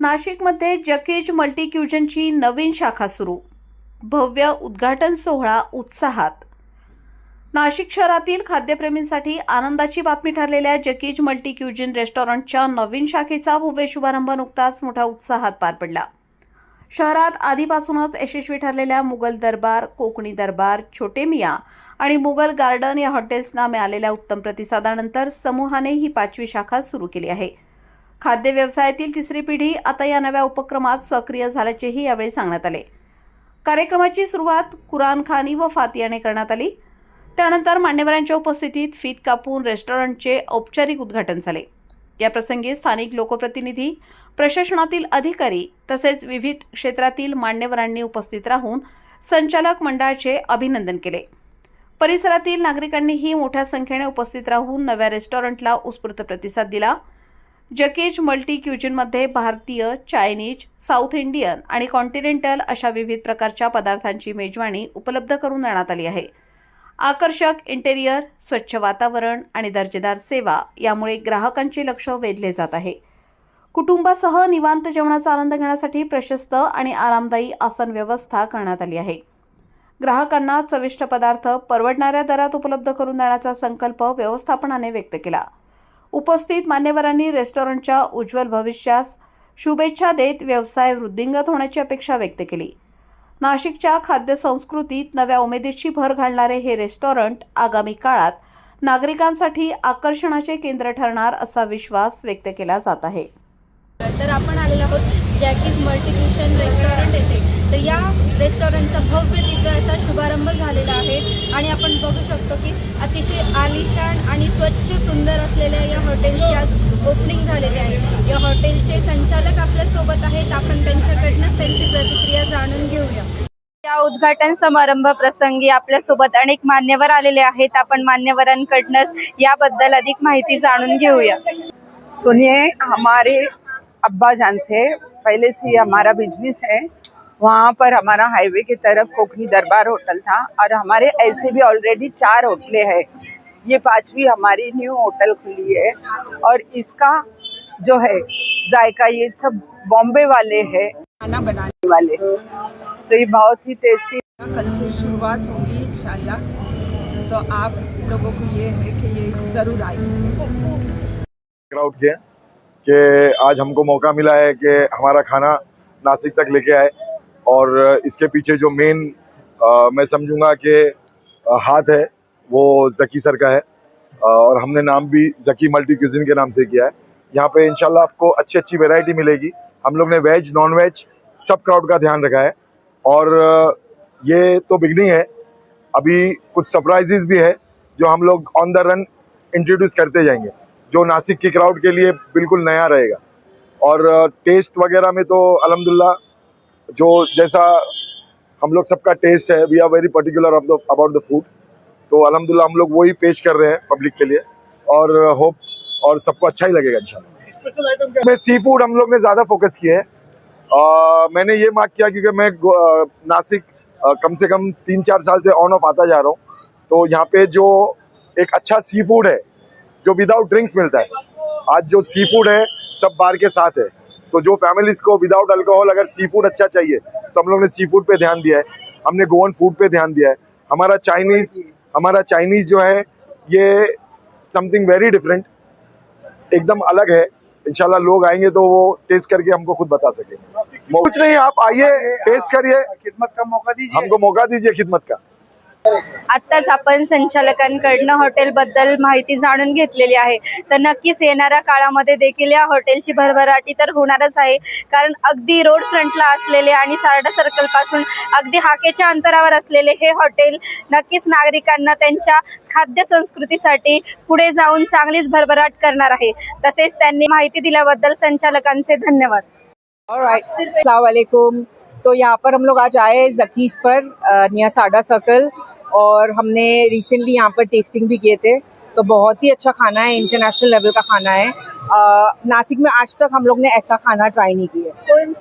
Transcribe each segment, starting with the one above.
नाशिकमध्ये जकीज मल्टी क्युजनची नवीन शाखा सुरू. भव्य उद्घाटन सोहळा उत्साहात. नाशिक शहरातील खाद्यप्रेमींसाठी आनंदाची बातमी ठरलेल्या जकीज मल्टी क्युजन रेस्टॉरंटच्या नवीन शाखेचा भव्य शुभारंभ नुकताच मोठ्या उत्साहात पार पडला. शहरात आधीपासूनच यशस्वी ठरलेल्या मुघल दरबार, कोकणी दरबार, छोटे मियाँ आणि मुघल गार्डन या हॉटेल्सना मिळालेल्या उत्तम प्रतिसादानंतर समूहाने ही 5वी शाखा सुरू केली आहे. खाद्य व्यवसायातील तिसरी पिढी आता या नव्या उपक्रमात सक्रिय झाल्याचेही यावेळी सांगण्यात आले. कार्यक्रमाची सुरुवात कुरानखानी व फातियाने करण्यात आली. त्यानंतर मान्यवरांच्या उपस्थितीत फीत कापून रेस्टॉरंटचे औपचारिक उद्घाटन झाले. या प्रसंगी स्थानिक लोकप्रतिनिधी, प्रशासनातील अधिकारी तसेच विविध क्षेत्रातील मान्यवरांनी उपस्थित राहून संचालक मंडळाचे अभिनंदन केले. परिसरातील नागरिकांनीही मोठ्या संख्येने उपस्थित राहून नव्या रेस्टॉरंटला उत्स्फूर्त प्रतिसाद दिला. जकीज मल्टी क्युजनमध्ये भारतीय, चायनीज, साऊथ इंडियन आणि कॉन्टिनेंटल अशा विविध प्रकारच्या पदार्थांची मेजवानी उपलब्ध करून देण्यात आली आहे. आकर्षक इंटेरियर, स्वच्छ वातावरण आणि दर्जेदार सेवा यामुळे ग्राहकांचे लक्ष वेधले जात आहे. कुटुंबासह निवांत जेवणाचा आनंद घेण्यासाठी प्रशस्त आणि आरामदायी आसन व्यवस्था करण्यात आली आहे. ग्राहकांना चविष्ट पदार्थ परवडणाऱ्या दरात उपलब्ध करून देण्याचा संकल्प व्यवस्थापनाने व्यक्त केला. उपस्थित मान्यवरांनी रेस्टॉरंटच्या उज्ज्वल भविष्यास शुभेच्छा देत व्यवसाय वृद्धिंगत होण्याची अपेक्षा व्यक्त केली. नाशिकच्या खाद्य संस्कृतीत नव्या उमेदीची भर घालणारे हे रेस्टॉरंट आगामी काळात नागरिकांसाठी आकर्षणाचे केंद्र ठरणार असा विश्वास व्यक्त केला जात आहे. तर आपण आलेलो आहोत जकीज मल्टी क्युजन रेस्टॉरंट येथे. तर या रेस्टॉरंटचा भव्य दिव्य असा शुभारंभ झालेला आहे आणि आपण बघू शकतो की अतिशय आलिशान आणि स्वच्छ सुंदर असलेल्या या हॉटेलची आज ओपनिंग झालेली आहे. या हॉटेलचे संचालक आपल्यासोबत आहेत. आपण त्यांच्याकडनंच त्यांची प्रतिक्रिया जाणून घेऊया. या उद्घाटन समारंभ प्रसंगी आपल्यासोबत अनेक मान्यवर आलेले आहेत. आपण मान्यवरांकडनंच याबद्दल अधिक माहिती जाणून घेऊया. सुनिए, हमारे अब्बा जान से पहले से ही हमारा बिजनेस है. वहाँ पर हमारा हाईवे की तरफ कोकणी दरबार होटल था और हमारे ऐसे भी ऑलरेडी 4 होटलें हैं. ये 5वीं हमारी न्यू होटल खुली है और इसका जो है जायका ये सब बॉम्बे वाले हैं, खाना बनाने वाले. तो ये बहुत ही टेस्टी. कल से शुरुआत होगी इंशाल्लाह. तो आप लोगों को ये है कि ये ज़रूर आइए. क्राउड के कि आज हमको मौका मिला है कि हमारा खाना नासिक तक लेके आए और इसके पीछे जो मेन मैं समझूंगा कि हाथ है वो जकी सर का है और हमने नाम भी जकी मल्टी क्यूजिन के नाम से किया है. यहाँ पे इंशाल्लाह आपको अच्छी अच्छी वैरायटी मिलेगी. हम लोग ने वेज, नॉन वेज सब क्राउड का ध्यान रखा है और ये तो बिगनिंग है. अभी कुछ सरप्राइजेस भी है जो हम लोग ऑन द रन इंट्रोड्यूस करते जाएंगे, जो नासिक की क्राउड के लिए बिल्कुल नया रहेगा. और टेस्ट वगैरह में तो अल्हम्दुलिल्लाह जो जैसा हम लोग सबका टेस्ट है, we are very particular about the food. तो अल्हम्दुलिल्लाह हम लोग वही पेश कर रहे हैं पब्लिक के लिए और होप और सबको अच्छा ही लगेगा इंशाल्लाह. स्पेशल आइटम में सी फूड हम लोग ने ज़्यादा फोकस किया है. मैंने ये मार्क किया क्योंकि मैं नासिक कम से कम 3-4 साल से ऑन ऑफ आता जा रहा हूँ. तो यहाँ पे जो एक अच्छा सी फूड है जो विदाउट ड्रिंक्स मिलता है, आज जो सी फूड है सब बार के साथ है. तो जो फैमिलीज को विदाउट अल्कोहल अगर सी फूड अच्छा चाहिए तो हम लोग ने सी फूड पे ध्यान दिया है. हमने गोवन फूड पे ध्यान दिया है. हमारा चाइनीज जो है ये समथिंग वेरी डिफरेंट, एकदम अलग है. इंशाल्लाह लोग आएंगे तो वो टेस्ट करके हमको खुद बता सकेंगे. कुछ नहीं, आप आइए, टेस्ट करिए, खिदमत का मौका दीजिए, हमको मौका दीजिए खिदमत का. आत्ताच आपण संचालकांकडनं हॉटेलबद्दल माहिती जाणून घेतलेली आहे. तर नक्कीच येणाऱ्या काळामध्ये देखील या हॉटेलची भरभराटी तर होणारच आहे. कारण अगदी रोड फ्रंटला असलेले आणि सारडा सर्कल पासून अगदी हाकेच्या अंतरावर असलेले हे हॉटेल नक्कीच नागरिकांना त्यांच्या खाद्य संस्कृतीसाठी पुढे जाऊन चांगलीच भरभराट करणार आहे. तसेच त्यांनी माहिती दिल्याबद्दल संचालकांचे धन्यवाद. अस्सलाम वालेकुम. तो यहाँ पर हम लोग आज आए जकीज पर नियर सारडा सर्कल और हमने रिसेंटली यहाँ पर टेस्टिंग भी किए थे. तो बहुत ही अच्छा खाना है, इंटरनेशनल लेवल का खाना है. नासिक में आज तक हम लोग ने ऐसा खाना ट्राई नहीं किया.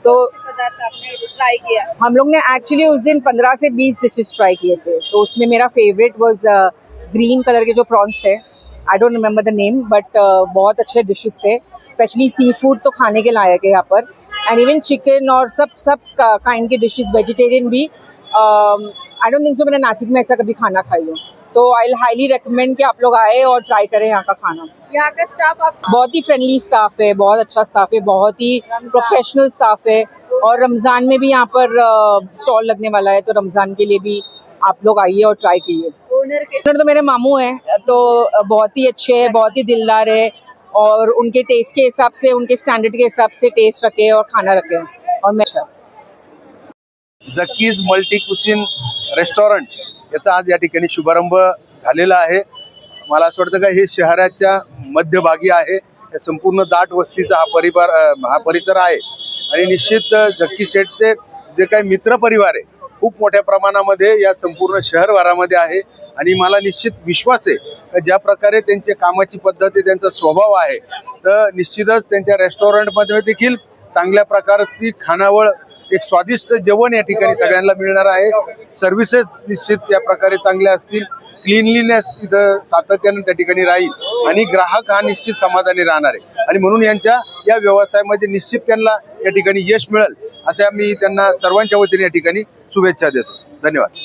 तो पदार्थ आपने ट्राई किया? हम लोग ने एक्चुअली उस दिन 15 से 20 डिशेस ट्राई किए थे. तो उसमें मेरा फेवरेट वाज ग्रीन कलर के जो प्रॉन्स थे. I don't remember the name but बहुत अच्छे डिशेस थे. स्पेशली सी फूड तो खाने के लायक है यहाँ पर. एंड इवन चिकन और सब काइंड की डिशेस, वेजिटेरियन भी। आई डोंट थिंक सो मैंने नासिक में ऐसा कभी खाना खाई हो, तो आई विल हाईली रिकमेंड कि आप लोग आए और ट्राई करें यहाँ का खाना। यहाँ का स्टाफ आप बहुत ही फ्रेंडली स्टाफ है, बहुत अच्छा स्टाफ है, बहुत ही प्रोफेशनल स्टाफ है। और रमज़ान में भी यहाँ पर स्टॉल लगने वाला है, तो रमज़ान के लिए भी आप लोग आइए और ट्राई कीजिए। ओनर के ओनर तो मेरे मामू हैं, तो बहुत ही अच्छे हैं, बहुत ही दिलदार है, और उनके टेस्ट के हिसाब से, उनके स्टैंडर्ड के हिसाब से टेस्ट रखे और खाना रखे, और मैं जकीज मल्टी कुसिन रेस्टॉरंट याचा आज या ठिकाणी शुभारंभ झालेला आहे। मला असं वाटतं का हे शहराच्या मध्यभागी आहे, या संपूर्ण दाट वस्तीचा हा परिसर आहे आणि निश्चित जक्की शेठचे जे काही मित्र परिवार आहे खूप मोठ्या प्रमाणामध्ये या संपूर्ण शहरभरामध्ये आहे आणि मला निश्चित विश्वास आहे की ज्या प्रकारे त्यांची कामाची पद्धत आहे, त्यांचा स्वभाव आहे, तर निश्चितच त्यांच्या रेस्टॉरंटमध्ये देखील चांगल्या प्रकारची खानावळ, एक स्वादिष्ट जेवण या ठिकाणी सगळ्यांना मिळणार आहे। सर्व्हिसेस निश्चित त्या प्रकारे चांगल्या असतील, क्लीनलीनेस इथं सातत्याने त्या ठिकाणी राहील आणि ग्राहक हा निश्चित समाधानी राहणार आहे आणि म्हणून यांच्या या व्यवसायामध्ये निश्चित त्यांना या ठिकाणी यश मिळेल अशा मी त्यांना सर्वांच्या वतीने या ठिकाणी शुभेच्छा देतो। धन्यवाद।